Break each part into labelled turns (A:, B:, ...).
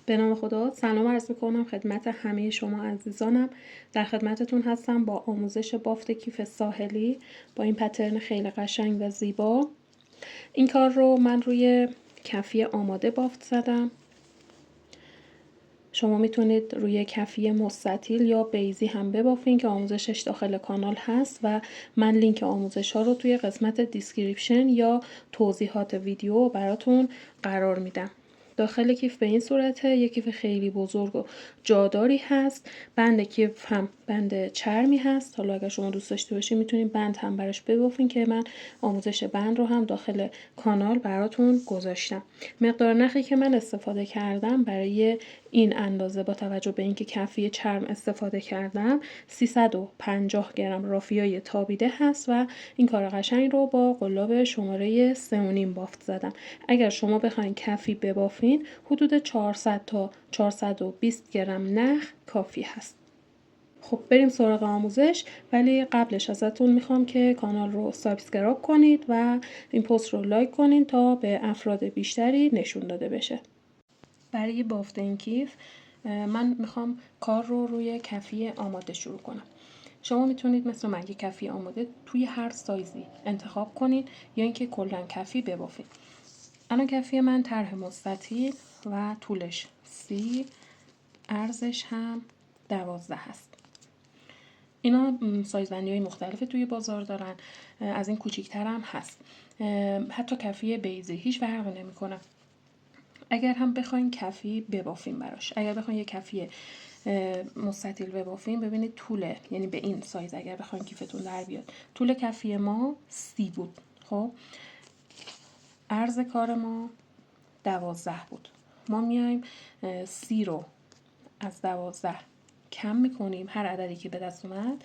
A: به نام خدا، سلام عرض می‌کنم خدمت همه شما عزیزانم. در خدمتتون هستم با آموزش بافت کیف ساحلی با این پترن خیلی قشنگ و زیبا. این کار رو من روی کفی آماده بافت زدم. شما میتونید روی کفی مستطیل یا بیضی هم ببافین که آموزشش داخل کانال هست و من لینک آموزش ها رو توی قسمت دیسکریپشن یا توضیحات ویدیو براتون قرار میدم. داخل کیف به این صورته، یک کیف خیلی بزرگ و جاداری هست. بند کیف هم بند چرمی هست. حالا اگر شما دوست داشته باشید میتونید بند هم براش ببافین که من آموزش بند رو هم داخل کانال براتون گذاشتم. مقدار نخی که من استفاده کردم برای این اندازه با توجه به اینکه کفی چرم استفاده کردم 350 گرم رافیای تابیده هست و این کار قشنگ رو با قلاب شماره 3.5 بافت زدم. اگر شما بخواید کفی ببافین حدود 400 تا 420 گرم نخ کافی هست. خب بریم سراغ آموزش، ولی قبلش ازتون میخوام که کانال رو سابسکرایب کنید و این پست رو لایک کنید تا به افراد بیشتری نشون داده بشه. برای بافت این کیف من میخوام کار رو روی کفی آماده شروع کنم. شما میتونید مثل من یک کفی آماده توی هر سایزی انتخاب کنید یا اینکه کلا کفی ببافید. الان کفی من طرح مستطیل و طولش 30، عرضش هم 12 هست. اینا سایزبندی‌های مختلف توی بازار دارن، از این کوچیک‌تر هم هست. حتی کفی بیضی هیچ فرقی نمی‌کنه. اگر هم بخواین کفی ببافیم براش، اگر بخواین یه کفی مستطیل ببافیم، ببینید طوله، یعنی به این سایز اگر بخواین کیفتون در بیاد، طول کفی ما 30 بود. خب عرض کار ما 12 بود. ما میایم 30 رو از 12 کم میکنیم، هر عددی که به دست اومد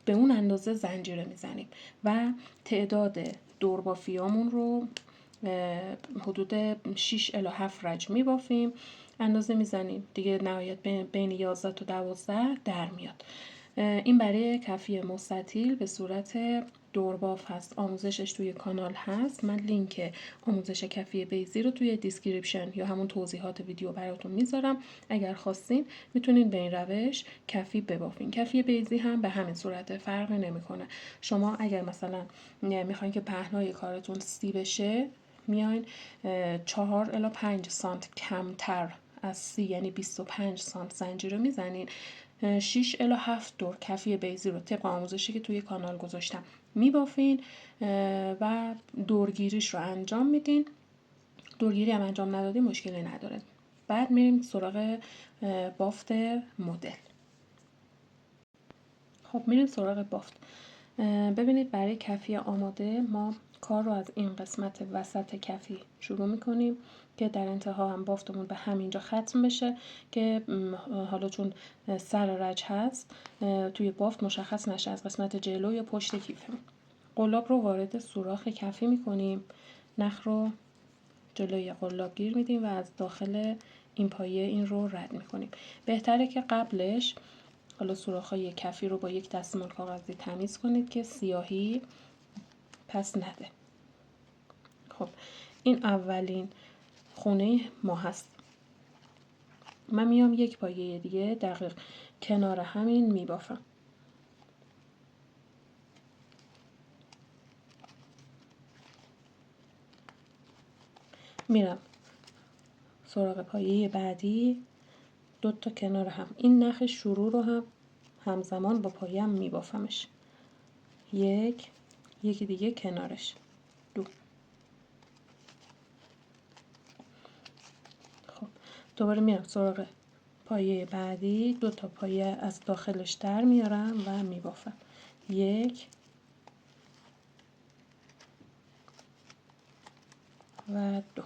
A: به اون اندازه زنجیره میزنیم و تعداد دوربافیامون رو حدود 6 الی 7 رج میبافیم، اندازه میزنیم دیگه، نهایت بین 11 تا 12 در میاد. این برای کفی مستطیل به صورت دورباف هست. آموزشش توی کانال هست. من لینک آموزش کفی بیضی رو توی دیسکریپشن یا همون توضیحات ویدیو براتون میذارم. اگر خواستین میتونین به این روش کفی ببافین. کفی بیضی هم به همین صورت، فرقی نمیکنه. شما اگر مثلا میخواین که پهنای کارتون 30 بشه، میاین 4 الی 5 سانت کمتر از 30 یعنی 25 سانت زنجیره میزنین. 6 الی 7 دور کفی بیضی رو طبق آموزشی که توی کانال گذاشتم میبافین و دورگیریش رو انجام میدین. دورگیری هم انجام ندادین مشکلی نداره. بعد میریم سراغ بافت مدل. خب میریم سراغ بافت. ببینید برای کفی آماده ما کار رو از این قسمت وسط کفی شروع میکنیم که در انتها هم بافتمون به همینجا ختم بشه که حالا چون سر رج هست توی بافت مشخص نشه از قسمت جلو یا پشت کیفمون. قلاب رو وارد سوراخ کفی میکنیم، نخ رو جلوی قلاب گیر میدیم و از داخل این پایه این رو رد میکنیم. بهتره که قبلش حالا سوراخ‌های کفی رو با یک دستمال کاغذی تمیز کنید که سیاهی پس نده. خب این اولین خونه ما هست. من میام یک پایه دیگه دقیق کنار همین میبافم. میرم سراغ پایه بعدی، 2 تا کنار هم. این نخ شروع رو هم همزمان با پایه هم میبافمش. یکی دیگه کنارش. 2. خب دوباره میرم سراغ پایه بعدی، 2 تا پایه از داخلش در میارم و میبافم. 1 و 2.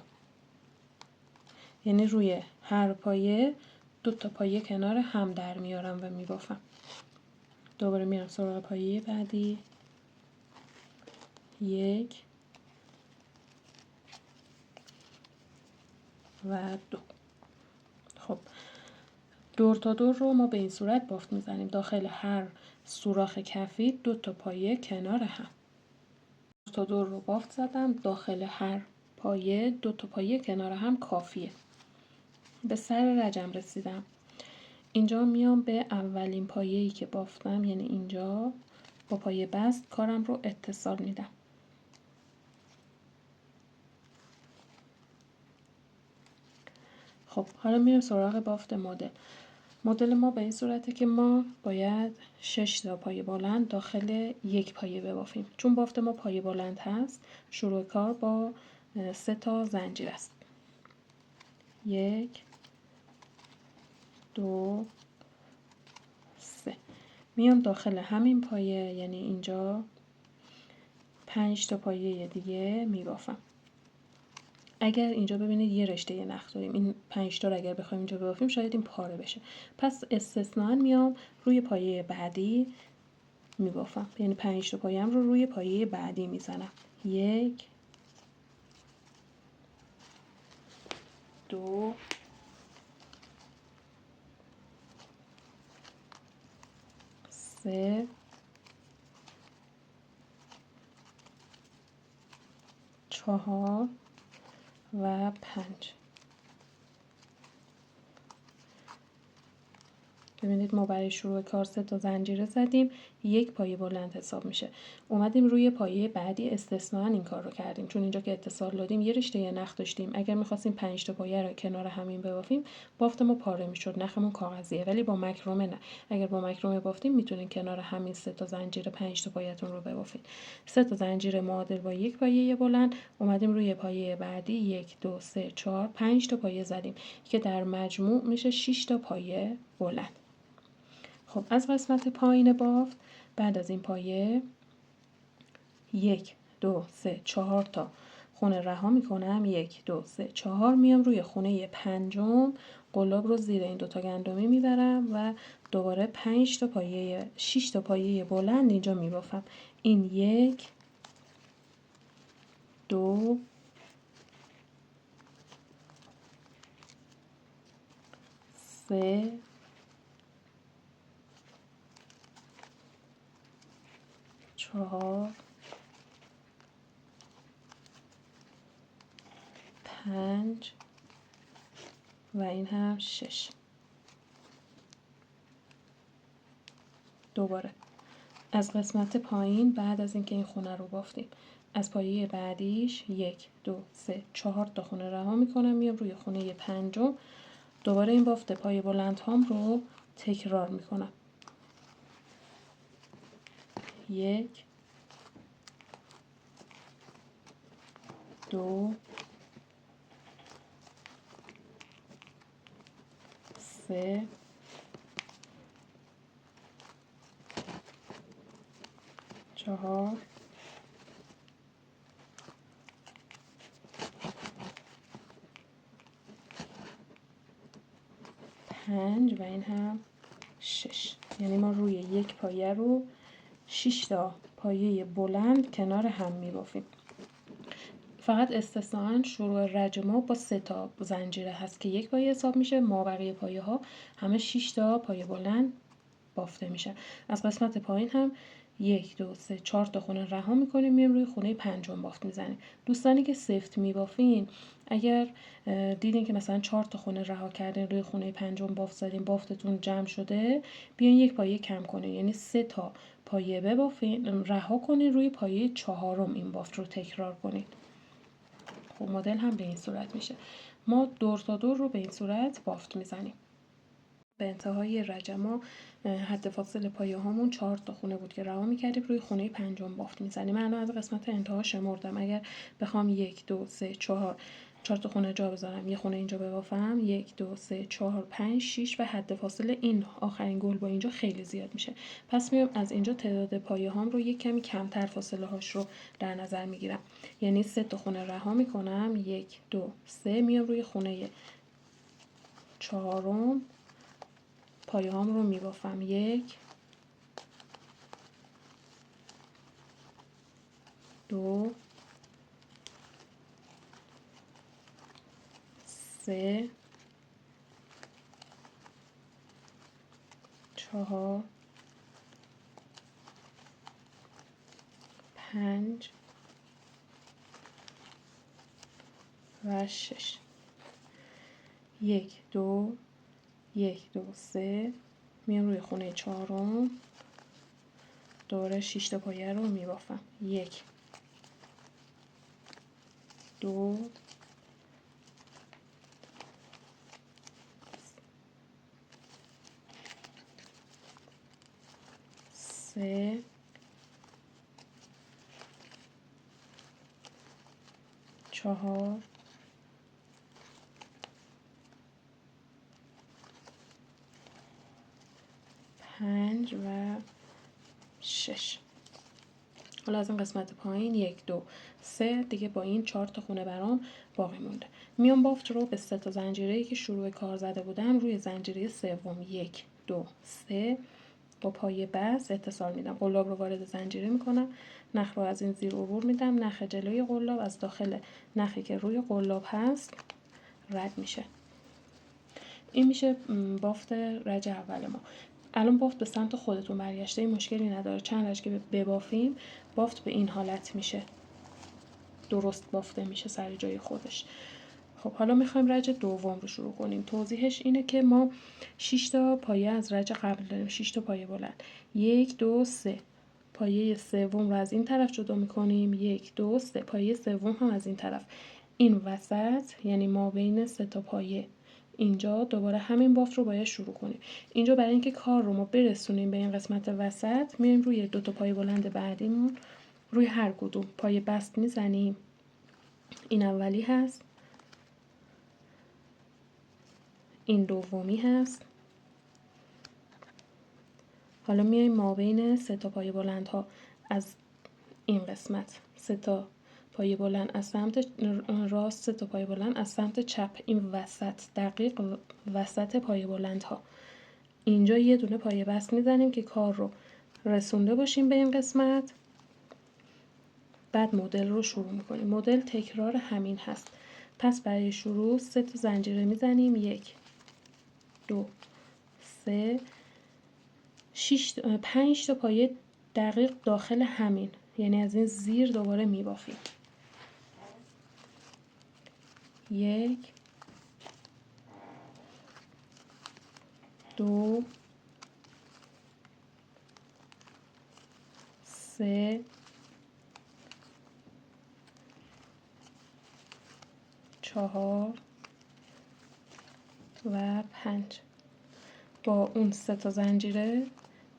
A: یعنی روی هر پایه 2 تا پایه کنار هم در میارم و میبافم. دوباره میرم سراغ پایه بعدی، 1 و 2. خب دور تا دور رو ما به این صورت بافت میزنیم. داخل هر سوراخ کفی 2 تا پایه کنار هم. دور تا دور رو بافت زدم. داخل هر پایه 2 تا پایه کنار هم کافیه. به سر رجم رسیدم. اینجا میام به اولین پایه‌ای که بافتم، یعنی اینجا با پایه بست کارم رو اتصال میدم. خب حالا میرم سراغ بافت مدل. مدل ما به این صورته که ما باید 6 تا پایه بلند داخل یک پایه ببافیم. چون بافت ما پایه بلند هست، شروع کار با 3 تا زنجیر است. 1 2 3. میام داخل همین پایه، یعنی اینجا 5 تا پایه دیگه میبافم. اگر اینجا ببینید یه رشته نخ داریم، این 5 تا رو اگر بخوایم اینجا ببافیم شاید این پاره بشه. پس استثناً میام روی پایه بعدی میبافم، یعنی 5 تا پایه‌ام رو روی پایه بعدی میزنم. 1 2 3 4 و 5. ببینید ما برای شروع کار 3 تا زنجیره زدیم، یک پایه بلند حساب میشه. اومدیم روی پایه بعدی استثناً این کار رو کردیم، چون اینجا که اتصال دادیم یه رشته نخ داشتیم. اگر می‌خواستیم 5 تا پایه رو کنار همین ببافیم، بافت ما پاره میشد، نخمون کاغذیه. ولی با مکرمه نه. اگر با مکرمه بافتیم میتونین کنار همین 3 تا زنجیره 5 تا پایه‌تون رو ببافین. 3 تا زنجیره معادل با یک پایه بلند، اومدیم روی پایه بعدی 1 2 3 4 5 تا پایه زدیم که در مجموع میشه 6 تا پایه بلند. خب از قسمت پایین بافت بعد از این پایه 1 2 3 4 تا خونه رها میکنم. 1 2 3 4 میام روی خونه پنجم قلاب رو زیر این دوتا گندمی میبرم و دوباره 5 تا پایه 6 تا پایه بلند اینجا میبافم. این 1 2 3 4 5 و این هم 6. دوباره از قسمت پایین بعد از اینکه این خونه رو بافتیم، از پایه بعدیش 1 2 3 4 تا خونه رها میکنم، میام روی خونه پنجم دوباره این بافت پایه بلند هام رو تکرار میکنم. 1 2 3 4 5 و این هم 6. یعنی ما روی یک پایه رو 6 تا پایه بلند کنار هم میبافیم. فقط استثناً شروع رج ما با 3 تا زنجیره هست که یک پایه حساب میشه. ما بقیه پایه ها همه 6 تا پایه بلند بافته میشه. از قسمت پایین هم 1 2 3 4 تا خونه رها میکنیم، میایم روی خونه پنجم بافت میزنیم. دوستانی که سفت میبافین، اگر دیدین که مثلا 4 تا خونه رها کردین روی خونه پنجم بافت زدین، بافتتون جمع شده، بیاین یک پایه کم کنین، یعنی 3 تا پایه ببافین، رها کنین، روی پایه چهارم این بافت رو تکرار کنین. خب مدل هم به این صورت میشه. ما دور تا دور رو به این صورت بافت میزنیم. به انتهای رج ما حد فاصل پایه هامون 4 تا خونه بود که رها میکردیم، روی خونه پنجم بافت میزنیم. من از قسمت انتها شمردم. اگر بخوام 1 2 3 4 تا خونه جا بذارم، یه خونه اینجا ببافم، 1 2 3 4 5 6 و حد فاصله این آخرین گل با اینجا خیلی زیاد میشه. پس میام از اینجا تعداد پایه هام رو یک کمی کمتر فاصله هاش رو در نظر میگیرم، یعنی 3 تا خونه رها میکنم. 1 2 3 میام روی خونه چهارم پایه هام رو میبافم. 1 2 3 4 5 و 6. 1 2 1 2 3 میام روی خونه چهارم، دوباره 6 تا پایه رو میبافم. 1 2 3 4 5 و 6. حالا از این قسمت پایین 1 2 3 دیگه با این 4 تا خونه برام باقی مونده. میام بافت رو به 3 تا زنجیره‌ای که شروع کار زده بودم روی زنجیره سوم 1 2 3 با پایه بست اتصال میدم. قلاب رو وارد زنجیره میکنم، نخ رو از این زیر عبور میدم، نخ جلوی قلاب از داخل نخی که روی قلاب هست رد میشه. این میشه بافت رج اول ما. الان بافت به سمت خودتون برگشته، این مشکلی نداره. چند رج که ببافیم بافت به این حالت میشه، درست بافته میشه سر جای خودش. خب حالا میخوایم رج دوم رو شروع کنیم. توضیحش اینه که ما 6 تا پایه از رج قبل داریم، 6 تا پایه بلند. 1 2 3 پایه سوم رو از این طرف جدا میکنیم، 1 2 3 پایه سوم هم از این طرف. این وسط یعنی ما بین 3 تا پایه اینجا دوباره همین بافت رو باید شروع کنیم. اینجا برای اینکه کار رو ما برسونیم به این قسمت وسط میایم روی 2 تا پایه بلند بعدیمون روی هر کدوم پایه بست میزنیم. این اولی هست، این دومی هست. حالا میایم مابین 3 تا پایه بلند ها از این قسمت، 3 تا پایه بلند از سمت راست، 3 تا پایه بلند از سمت چپ، این وسط دقیق وسط پایه بلند ها اینجا یه دونه پایه بست میزنیم که کار رو رسونده باشیم به این قسمت. بعد مدل رو شروع میکنیم. مدل تکرار همین هست. پس برای شروع 3 تا زنجیره میزنیم، 1 2 3 5 تا پایه دقیق داخل همین، یعنی از این زیر دوباره میبافیم. 1 2 3 4 و 5. با اون 3 تا زنجیره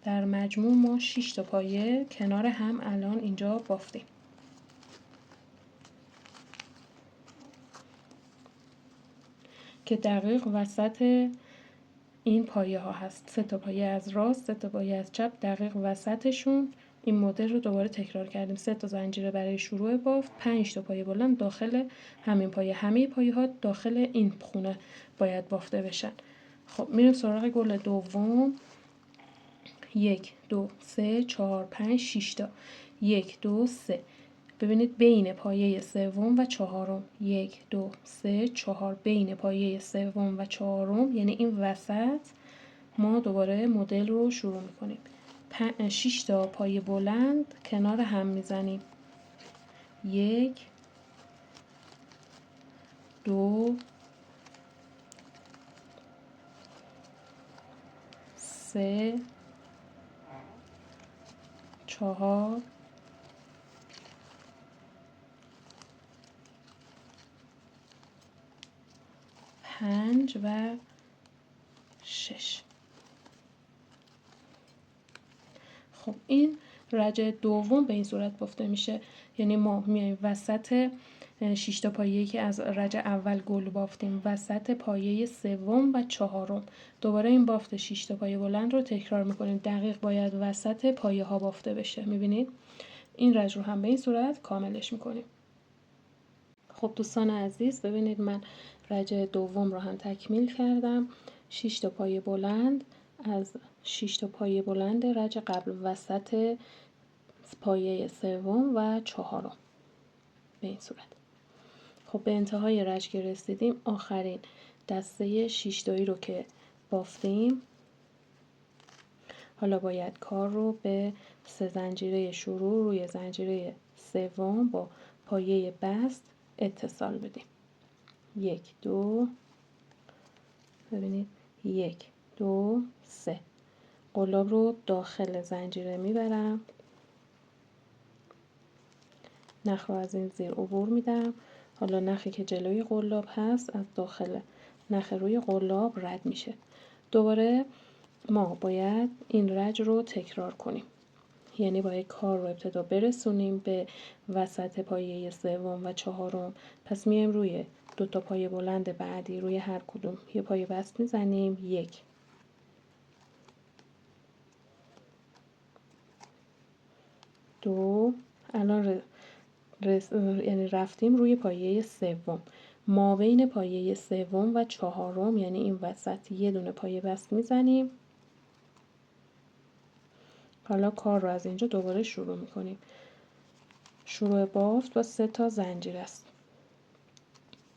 A: در مجموع ما 6 تا پایه کنار هم الان اینجا بافتیم. که دقیق وسط این پایه ها هست. 3 تا پایه از راست، 3 تا پایه از چپ، دقیق وسطشون این مدل رو دوباره تکرار کردیم. 3 تا زنجیره برای شروع بافت، 5 تا پایه بلند داخل همین پایه. همه پایه ها داخل این خونه باید بافته بشن. خب میریم سراغ گل دوم. 1 2 3 4 5 6 تا. 1 2 3 ببینید بین پایه سوم و چهارم، 1 2 3 4 بین پایه سوم و چهارم، یعنی این وسط ما دوباره مدل رو شروع میکنیم. 6 تا پایه بلند کنار هم میزنیم. 1 2 3 4 5 و 6. خب این رج دوم به این صورت بافته میشه، یعنی ما میایم وسط 6 تا پایه‌ای که از رج اول گل بافتیم، وسط پایه سوم و چهارم دوباره این بافت 6 تا پایه بلند رو تکرار میکنیم. دقیق باید وسط پایه ها بافته بشه. میبینید این رج رو هم به این صورت کاملش میکنیم. خب دوستان عزیز ببینید من رج دوم رو هم تکمیل کردم. 6 تا پایه بلند از 6 تا پایه بلند رج قبل وسط پایه سوم و چهارم به این صورت. خب به انتهای رج که رسیدیم، آخرین دسته 6 تایی رو که بافتیم، حالا باید کار رو به 3 زنجیره شروع روی زنجیره سوم با پایه بست اتصال بدیم. 1 2 ببینید 1 2 3 قلاب رو داخل زنجیره میبرم، نخ رو از این زیر عبور میدم. حالا نخی که جلوی قلاب هست از داخل نخ روی قلاب رد میشه. دوباره ما باید این رج رو تکرار کنیم، یعنی باید کار رو ابتدا برسونیم به وسط پایه سوم و چهارم. پس میایم روی 2 تا پایه بلند بعدی، روی هر کدوم یه پایه بست میزنیم، 1 2. الان یعنی رفتیم روی پایه سوم، ما بین پایه سوم و چهارم یعنی این وسط یه دونه پایه بست میزنیم. حالا کار رو از اینجا دوباره شروع میکنیم. شروع بافت با 3 تا زنجیر است.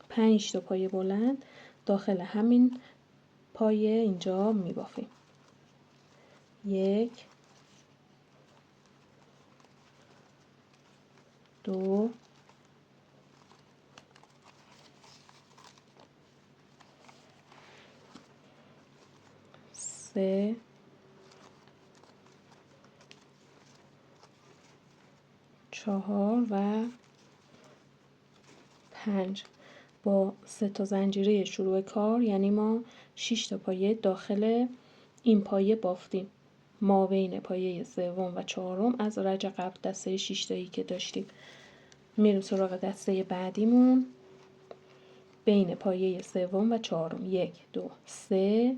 A: 5 تا پایه بلند داخل همین پایه اینجا میبافیم. 1 2 3 4 و 5. با 3 تا زنجیره شروع کار یعنی ما 6 تا پایه داخل این پایه بافتیم، ما بین پایه سوم و چهارم از رج قبل دسته 6 تایی که داشتیم. میریم سراغ دسته بعدیمون بین پایه سوم و چهارم. 1 2 3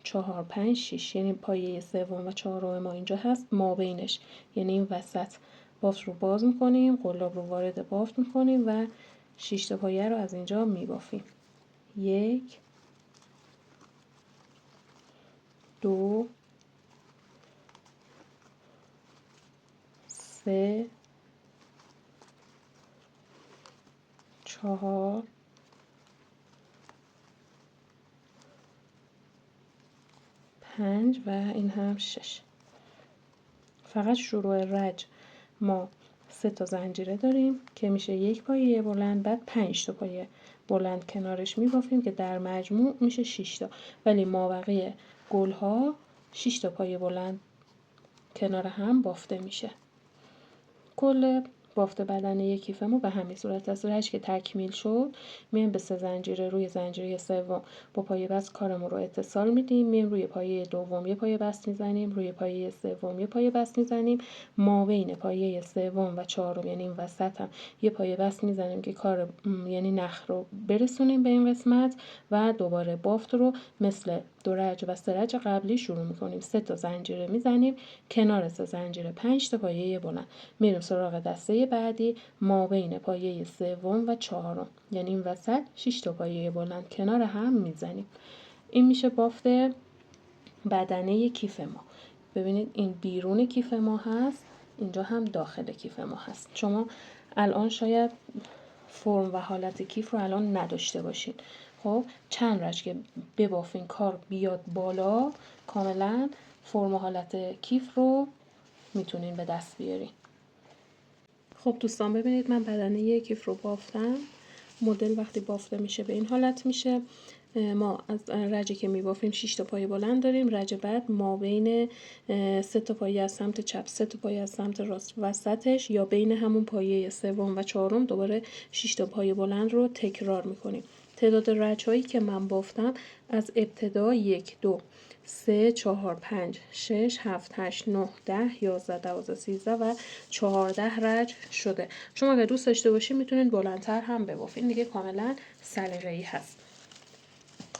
A: 4 5 6 یعنی پایه سوم و چهارم ما اینجا هست، ما بینش یعنی این وسط بافت رو باز میکنیم، قلاب رو وارد بافت میکنیم و 6 تا پایه رو از اینجا میبافیم. 1 2 3 4 5 و این هم 6. فقط شروع رج ما 3 تا زنجیره داریم که میشه 1 پایه بلند، بعد 5 تا پایه بلند کنارش میبافیم که در مجموع میشه 6 تا، ولی مابقی گل ها 6 تا پایه بلند کنار هم بافته میشه. کل بافت بدنه کیف ما به همین صورت است. رج که تکمیل شد میایم به 3 زنجیره روی زنجیره سوم با پایه بست کارمون رو اتصال میدیم، میایم روی پایه دوم یه پایه بست میزنیم، روی پایه سوم یه پایه بست میزنیم، ما بین پایه سوم و چهارم یعنی این وسط هم یه پایه بست میزنیم که کار یعنی نخ رو برسونیم به این قسمت و دوباره بافت رو مثل 2 رج و 3 رج قبلی شروع میکنیم. 3 تا زنجیره میزنیم، کنار 3 زنجیره 5 تا پایه بلند. میریم سراغ دسته بعدی ما بین پایه سوم و چهارم یعنی این وسط 6 تا پایه بلند کنار هم میزنیم. این میشه بافت بدنه کیف ما. ببینید این بیرون کیف ما هست، اینجا هم داخل کیف ما هست. شما الان شاید فرم و حالت کیف رو الان نداشته باشین، خب چند رج که ببافین کار بیاد بالا کاملا فرم و حالت کیف رو میتونین به دست بیارین. خب دوستان ببینید من بدنه کیف رو بافتم. مدل وقتی بافته میشه به این حالت میشه. ما از رجی که میبافیم 6 تا پایه بلند داریم. رج بعد ما بین 3 تا پایه از سمت چپ 3 تا پایه از سمت راست وسطش یا بین همون پایه سوم و چهارم دوباره 6 تا پایه بلند رو تکرار میکنیم. تعداد رج هایی که من بافتم از ابتدا 1 2 3 4 5 6 7 8 9 10 11 12 13 و 14 رج شده. شما اگه دوست داشته باشین میتونید بلندتر هم ببافین، دیگه کاملا سلیقه‌ای هست.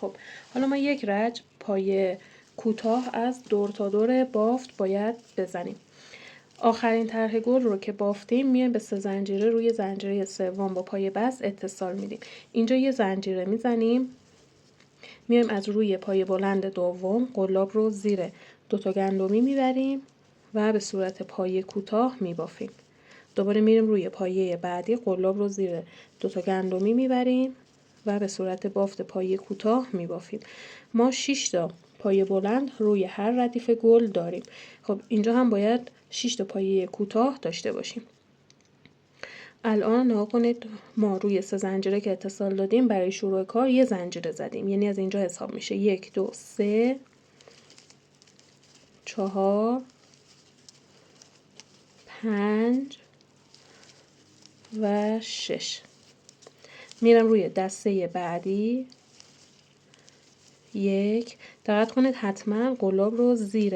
A: خب حالا ما 1 رج پایه کوتاه از دور تا دور بافت باید بزنیم. آخرین طرح گل رو که بافتیم میایم به 3 زنجیره روی زنجیره سوم با پایه بست اتصال میدیم. اینجا یه زنجیره میزنیم، میایم از روی پایه بلند دوم قلاب رو زیر 2 تا گندمی میبریم و به صورت پایه کوتاه میبافیم. دوباره میریم روی پایه بعدی قلاب رو زیر 2 تا گندمی میبریم و به صورت بافت پایه کوتاه میبافیم. ما 6 تا پایه بلند روی هر ردیف گل داریم. خب اینجا هم باید 6 تا پایه کوتاه داشته باشیم. الان نگاه کنید ما روی 3 زنجیره که اتصال دادیم برای شروع کار یه زنجیره زدیم، یعنی از اینجا حساب میشه 1 2 3 4 5 و 6. میرم روی دسته بعدی. 1 دقت کنید حتما قلاب رو زیر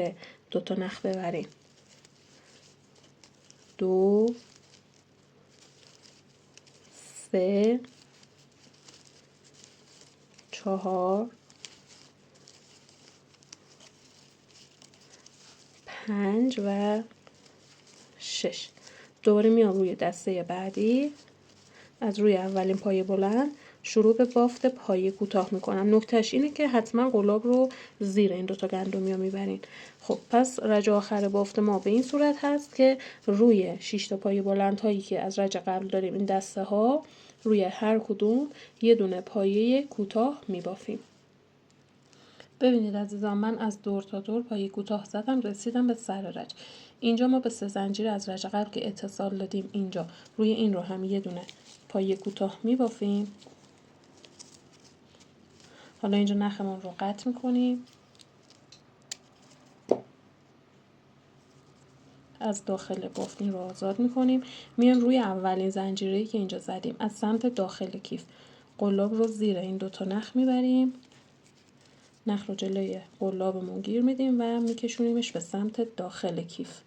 A: 2 تا نخ ببرین. 2 3 4 5 و 6. دوباره میام روی دسته بعدی، از روی اولین پایه بلند شروع به بافت پایه کوتاه میکنم. نکتهش اینه که حتما قلاب رو زیر این 2 تا گندمی ها میبرین. خب پس رج آخر بافت ما به این صورت هست که روی 6 تا پایه بلند هایی که از رج قبل داریم، این دسته ها روی هر کدوم یه دونه پایه کوتاه میبافیم. ببینید عزیزان، من از دور تا دور پایه کوتاه زدم، رسیدم به سر رج. اینجا ما به 3 زنجیر از رج قبل که اتصال دادیم اینجا روی این رو هم یه دونه پایه کوتاه میبافیم. حالا اینجا نخمون رو قطع میکنیم، از داخل بافت این رو آزاد میکنیم، میایم روی اولین زنجیره‌ای که اینجا زدیم از سمت داخل کیف قلاب رو زیر این 2 تا نخ میبریم، نخ رو جلوی قلابمون گیر میدیم و میکشونیمش به سمت داخل کیف.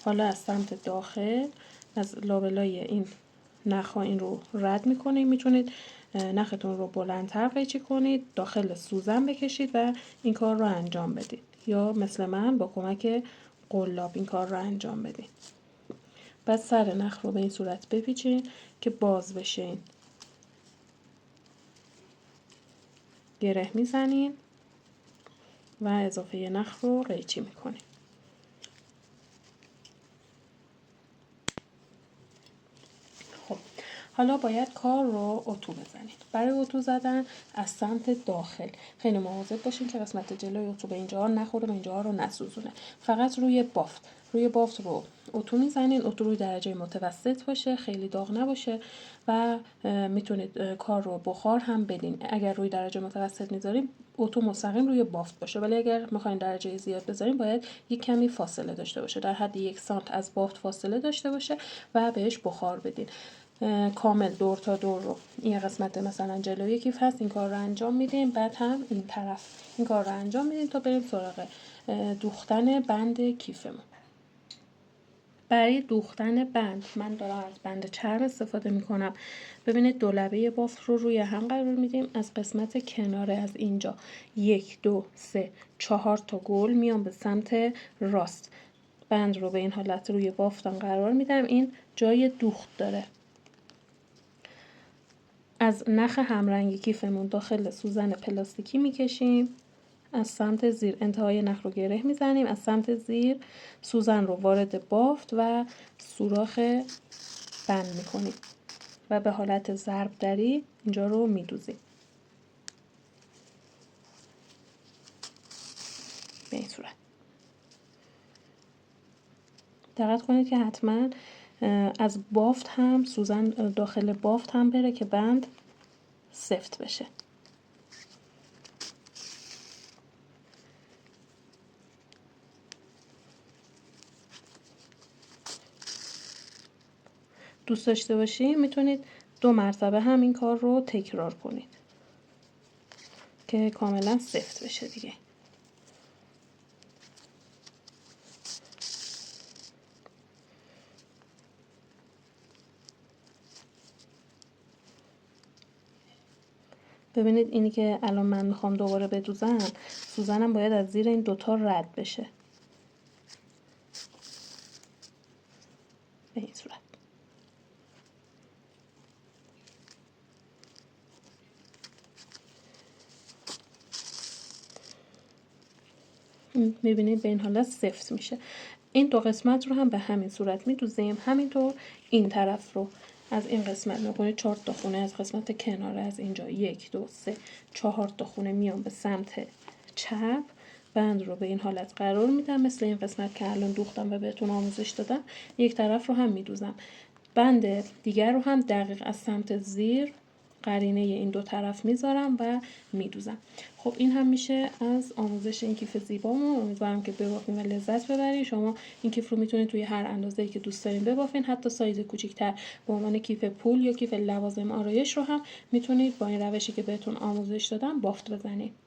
A: حالا از سمت داخل از لابلای این نخ این رو رد میکنید. میتونید نختون رو بلندتر قیچی کنید، داخل سوزن بکشید و این کار رو انجام بدید، یا مثل من با کمک قلاب این کار رو انجام بدید. بعد سر نخ رو به این صورت بپیچین که باز بشه، این گره میزنین و اضافه نخ رو قیچی میکنید. خب حالا باید کار رو اتو بزنید. برای اتو زدن از سمت داخل خیلی مواظب باشین که قسمت جلوی اتو به اینجا نخوره، به اینجا رو نسوزونه. فقط روی بافت رو اتو میزنین. اتو روی درجه متوسط باشه، خیلی داغ نباشه و میتونید کار رو بخار هم بدین. اگر روی درجه متوسط میذاریم اتو مستقیم روی بافت باشه، ولی اگر میخواین درجه زیاد بذاریم باید یک کمی فاصله داشته باشه، در حد 1 سانت از بافت فاصله داشته باشه و بهش بخار بدین. کامل دور تا دور رو این قسمت مثلا جلوی کیف هست این کار رو انجام میدیم، بعد هم این طرف این کار رو انجام میدیم تا بریم سراغ دوختن بند کیفمون. برای دوختن بند من دارم از بند چرم استفاده میکنم. ببینید دولبه بافت رو روی هم قرار میدیم، از قسمت کناره از اینجا 1 2 3 4 تا گل میام به سمت راست. بند رو به این حالت روی بافتم قرار میدم، این جای دوخت داره. از نخ همرنگ کیفمون داخل سوزن پلاستیکی میکشیم، از سمت زیر انتهای نخ رو گره میزنیم، از سمت زیر سوزن رو وارد بافت و سوراخ بند میکنیم و به حالت ضرب دری اینجا رو میدوزیم به این صورت. دقت کنید که حتما از بافت هم سوزن داخل بافت هم بره که بند سفت بشه. دوست داشته باشید میتونید 2 مرتبه هم این کار رو تکرار کنید که کاملا سفت بشه دیگه. ببینید اینی که الان من میخوام دوباره بدوزم، سوزنم باید از زیر این 2 تا رد بشه به این صورت. میبینید به این حالت سفت میشه. این 2 قسمت رو هم به همین صورت میدوزیم. همینطور این طرف رو از این قسمت میکنید 4 تا خونه از قسمت کناره از اینجا 1 2 3 4 تا خونه میام به سمت چپ بند رو به این حالت قرار میدم، مثل این قسمت که الان دوختم و بهتون آموزش دادم. یک طرف رو هم میدوزم، بند دیگر رو هم دقیق از سمت زیر قرینه این دو طرف میذارم و میدوزم. خب این هم میشه از آموزش این کیف زیبامون. امیدوارم که ببافین و لذت ببرین. شما این کیف رو میتونید توی هر اندازه‌ای که دوست دارین ببافین، حتی سایز کوچیک‌تر به عنوان کیف پول یا کیف لوازم آرایش رو هم میتونید با این روشی که بهتون آموزش دادم بافت بزنید.